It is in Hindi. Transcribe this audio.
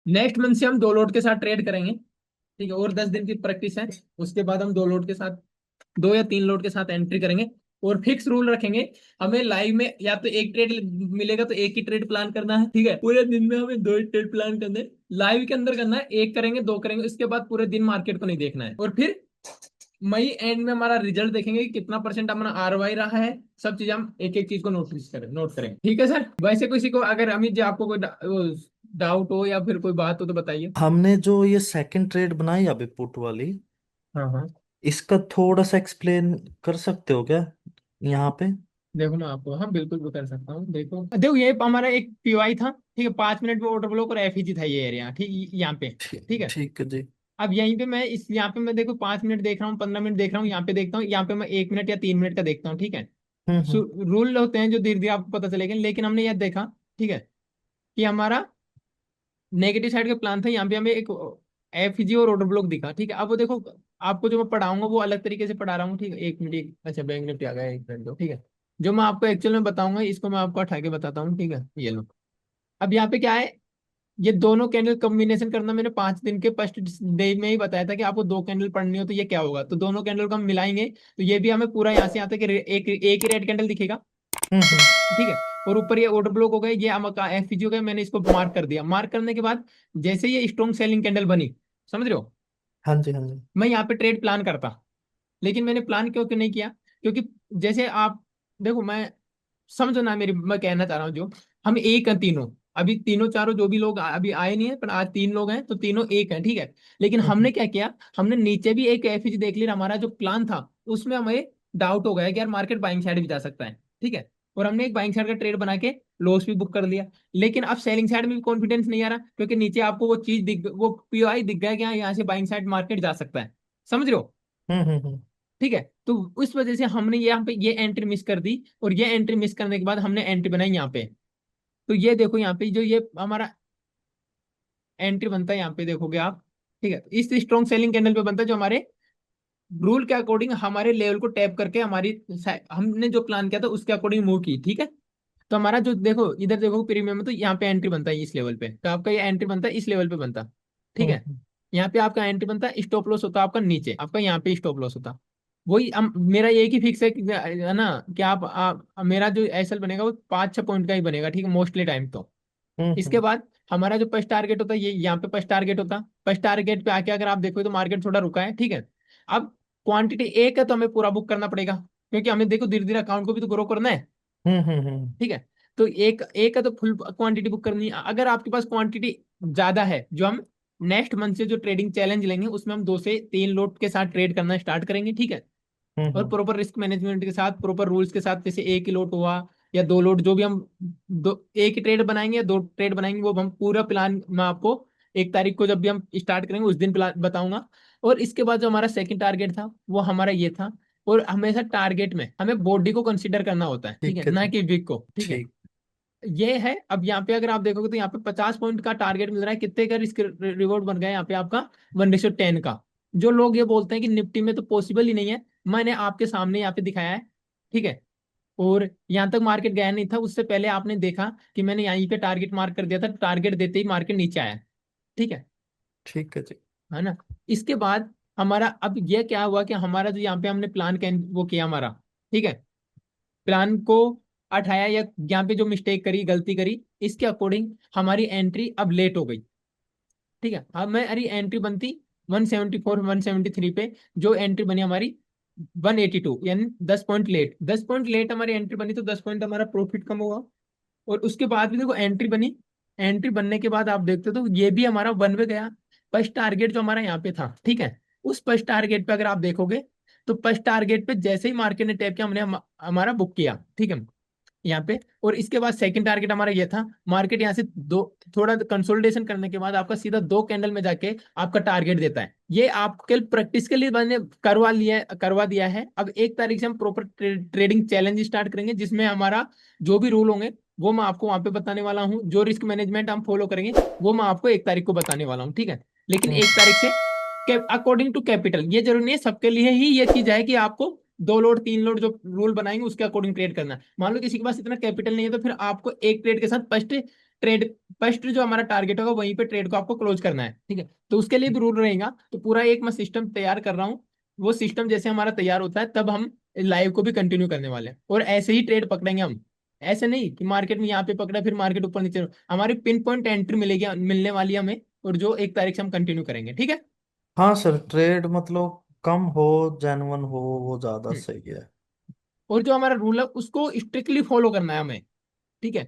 नेक्स्ट मंथ से हम 2 लोट के साथ ट्रेड करेंगे, ठीक है, और 10 दिन की प्रैक्टिस है। उसके बाद हम 2 लोट के साथ, 2 या 3 लोट के साथ एंट्री करेंगे। और फिक्स रूल रखेंगे, हमें लाइव में या तो एक ट्रेड मिलेगा तो एक ही ट्रेड प्लान करना है, ठीक है, पूरे दिन में हमें 2 ही ट्रेड प्लान करने हैं। लाइव के अंदर करना है, एक करेंगे, 2 करेंगे, इसके बाद पूरे दिन मार्केट को नहीं देखना है। और फिर मई एंड में हमारा रिजल्ट देखेंगे कि कितना परसेंट हमारा आरओआई रहा है। सब चीज हम एक एक चीज को नोट करें, ठीक है सर। वैसे किसी को अगर अमित जी आपको कोई डाउट हो या फिर कोई बात हो तो बताइए। हमने जो ये सेकंड ट्रेड बनाई अभी पुट वाली, हाँ हाँ। इसका थोड़ा सा एक्सप्लेन कर सकते हो क्या यहाँ पे? देखो मैं आपको, हाँ बिल्कुल भी कर सकता हूँ। देखो देखो, ये हमारा एक पीवाई था, ठीक है, 5 मिनट में ऑर्डर ब्लॉक और एफईजी था ये एरिया, ठीक, यहाँ पे, ठीक है। ठीक है जी। अब यहीं पे मैं इस यहाँ पे मैं देखो 5 मिनट देख रहा हूँ, 15 मिनट देख रहा हूँ, यहाँ पे देखता हूँ, यहाँ पे मैं 1 मिनट या 3 मिनट का देखता हूँ, ठीक है। हम्म। रूल होते हैं जो धीरे धीरे आपको पता चलेगा, लेकिन हमने यह देखा, ठीक है, कि हमारा नेगेटिव साइड का प्लान था। यहाँ पे हमें एक एफजी और ऑर्डर ब्लॉक दिखा, ठीक है। अब वो देखो, आपको जो मैं पढ़ाऊंगा वो अलग तरीके से पढ़ा रहा हूँ, ठीक है। एक मिनट अच्छा, बैंक निफ्टी आ गया, एक मिनट दो, ठीक है। जो मैं आपको एक्चुअल में बताऊंगा इसको मैं आपको उठा के बताता हूँ, ठीक है, ये लो। अब यहाँ पे क्या है, ये दोनों कैंडल कॉम्बिनेशन करना मैंने 5 दिन के फर्स्ट डे में ही बताया था कि आपको 2 कैंडल पढ़नी हो तो ये क्या होगा। तो दोनों कैंडल को हम मिलाएंगे तो ये भी हमें पूरा यहाँ से यहाँ तक एक एक ही रेड कैंडल दिखेगा, हम्म। ठीक है। और ऊपर ये ऑर्डर ब्लॉक हो गए, ये एफपीजी हो गए, मैंने इसको मार्क कर दिया। मार्क करने के बाद जैसे ये स्ट्रॉन्ग सेलिंग कैंडल बनी, समझ रहे हो, हाँ जी, हाँ जी। मैं यहाँ पे ट्रेड प्लान करता। लेकिन मैंने प्लान क्यों क्यों नहीं किया, क्योंकि जैसे आप देखो, मैं समझो ना मेरी, मैं कहना चाह रहा हूँ जो, हम एक हैं तीनों, अभी तीनों चारों जो भी लोग अभी आए नहीं है, पर आज 3 लोग हैं तो तीनों एक हैं, ठीक है। लेकिन हमने हम्म। क्या किया, हमने नीचे भी एक एफईजी देख लिया, हमारा जो प्लान था उसमें हमें डाउट हो गया कि यार मार्केट बाइंग साइड भी जा सकता है, ठीक है। और हमने एक बाइंग साइड का ट्रेड बना के लॉस भी बुक कर लिया। लेकिन अब सेलिंग साइड में भी कॉन्फिडेंस नहीं आ रहा, क्योंकि नीचे आपको वो चीज दिख, वो पीओआई दिख गया कि हाँ यहाँ से बाइंग साइड मार्केट जा सकता है, समझ रहे हो, हम्म। ठीक है। तो उस वजह से हमने यहाँ पे ये एंट्री मिस कर दी, और ये एंट्री मिस करने के बाद हमने एंट्री बनाई यहाँ पे। तो ये देखो यहाँ पे जो ये हमारा एंट्री बनता है, यहाँ पे देखोगे आप, ठीक है, तो इस स्ट्रॉन्ग सेलिंग कैंडल पे बनता है, जो हमारे रूल के अकॉर्डिंग हमारे लेवल को टैप करके हमारी हमने जो प्लान किया था उसके अकॉर्डिंग मूव की, ठीक है। तो हमारा जो देखो इधर देखो प्रीमियम में, तो यहाँ पे एंट्री बनता है इस लेवल पे, तो आपका ये एंट्री बनता है इस लेवल पे बनता, ठीक है। हम्म। यहाँ पे आपका एंट्री बनता है, स्टॉप लॉस होता है आपका नीचे, आपका यहाँ पे स्टॉप लॉस होता। वही मेरा एक ही फिक्स है ना, कि मेरा जो एसएल बनेगा वो 5-6 पॉइंट का ही बनेगा, ठीक है, मोस्टली टाइम तो। इसके हम्म। बाद हमारा जो फर्स्ट टारगेट होता है, ये यहाँ पे फर्स्ट टारगेट होता है। फर्स्ट टारगेट पे आके अगर आप देखो तो मार्केट थोड़ा रुका है, ठीक है। अब क्वांटिटी एक है तो हमें पूरा बुक करना पड़ेगा, क्योंकि हमें देखो धीरे धीरे अकाउंट को भी तो ग्रो करना है, हम्म। ठीक है। तो एक एक है तो फुल क्वांटिटी बुक करनी है। अगर आपके पास क्वांटिटी ज्यादा है, जो हम नेक्स्ट मंथ से जो ट्रेडिंग चैलेंज लेंगे उसमें हम 2 से 3 लोट के साथ ट्रेड करना स्टार्ट करेंगे, ठीक है। और हम्म। प्रॉपर रिस्क मैनेजमेंट के साथ, प्रॉपर रूल्स के साथ, जैसे एक ही लोट हुआ या 2 लोट, जो भी हम दो एक ही ट्रेड बनाएंगे या 2 ट्रेड बनाएंगे, वो हम पूरा प्लान मैं आपको 1 तारीख को जब भी हम स्टार्ट करेंगे उस दिन प्लान बताऊंगा। और इसके बाद जो हमारा सेकंड टारगेट था वो हमारा ये था। और हमेशा टारगेट में हमें बॉडी को कंसीडर करना होता है, ठीक है, ठीक है ना जी। कि वीक को, ठीक है। ठीक। ये है। अब यहाँ पे अगर आप देखोगे तो यहाँ पे 50 पॉइंट का टारगेट मिल रहा है, कितने का रिस्क रिवॉर्ड बन गया यहाँ पे आपका, 1:10 का। जो लोग ये बोलते हैं कि निफ्टी में तो पॉसिबल ही नहीं है, मैंने आपके सामने यहाँ पे दिखाया है, ठीक है। और यहाँ तक मार्केट गया नहीं था, उससे पहले आपने देखा कि मैंने यहीं पे टारगेट मार्क कर दिया था, टारगेट देते ही मार्केट नीचे आया, ठीक है। ठीक है जी। है ना। इसके बाद हमारा अब ये क्या हुआ कि हमारा जो यहाँ पे हमने प्लान वो किया हमारा, ठीक है, प्लान को हटाया, या यहाँ पे जो मिस्टेक करी, गलती करी, इसके अकॉर्डिंग हमारी एंट्री अब लेट हो गई, ठीक है। अब मैं अरे एंट्री बनती 174 173 पे, जो एंट्री बनी हमारी 182, यानी 10 पॉइंट लेट, 10 पॉइंट लेट हमारी एंट्री बनी, तो 10 पॉइंट हमारा प्रॉफिट कम होगा। और उसके बाद भी देखो एंट्री बनी, एंट्री बनने के बाद आप देखते हो तो ये भी हमारा वन वे गया। फर्स्ट टारगेट जो हमारा यहाँ पे था, ठीक है, उस फर्स्ट टारगेट पे अगर आप देखोगे तो फर्स्ट टारगेट पे जैसे ही मार्केट ने टैप किया, हमने हमारा बुक किया, ठीक है, यहाँ पे। और इसके बाद सेकंड टारगेट हमारा ये था, मार्केट यहाँ से दो थोड़ा कंसोलिडेशन करने के बाद आपका सीधा 2 कैंडल में जाके आपका टारगेट देता है। ये आपको कल प्रैक्टिस के लिए मैंने करवा दिया है। अब 1 तारीख से हम प्रॉपर ट्रेडिंग चैलेंज स्टार्ट करेंगे, जिसमें हमारा जो भी रूल होंगे वो मैं आपको वहां पे बताने वाला हूँ, जो रिस्क मैनेजमेंट हम फॉलो करेंगे वो मैं आपको 1 तारीख को बताने वाला हूँ, ठीक है। लेकिन हम्म। 1 तारीख से अकॉर्डिंग टू कैपिटल, ये जरूरी नहीं है सबके लिए ही ये चीज है कि आपको 2 लोड 3 लोड जो रूल बनाएंगे उसके अकॉर्डिंग ट्रेड करना है। मान लो किसी के पास इतना कैपिटल नहीं है, तो फिर आपको एक ट्रेड के साथ फर्स्ट ट्रेड, फर्स्ट जो हमारा टारगेट होगा वहीं पे ट्रेड को आपको क्लोज करना है, ठीक है। तो उसके लिए भी रूल रहेगा, तो पूरा एक मैं सिस्टम तैयार कर रहा हूँ। वो सिस्टम जैसे हमारा तैयार होता है तब हम लाइव को भी कंटिन्यू करने वाले हैं, और ऐसे ही ट्रेड पकड़ेंगे हम। ऐसे नहीं कि मार्केट में यहाँ पे पकड़ा फिर मार्केट ऊपर नीचे, हमारी पिन पॉइंट एंट्री मिलेगी, मिलने वाली है हमें, और जो 1 तारीख से हम कंटिन्यू करेंगे, ठीक है। हाँ सर, ट्रेड मतलब कम हो, जेन्युइन हो, वो ज्यादा हम्म। सही है। और जो हमारा रूल है उसको स्ट्रिक्टली फॉलो करना है हमें, ठीक है।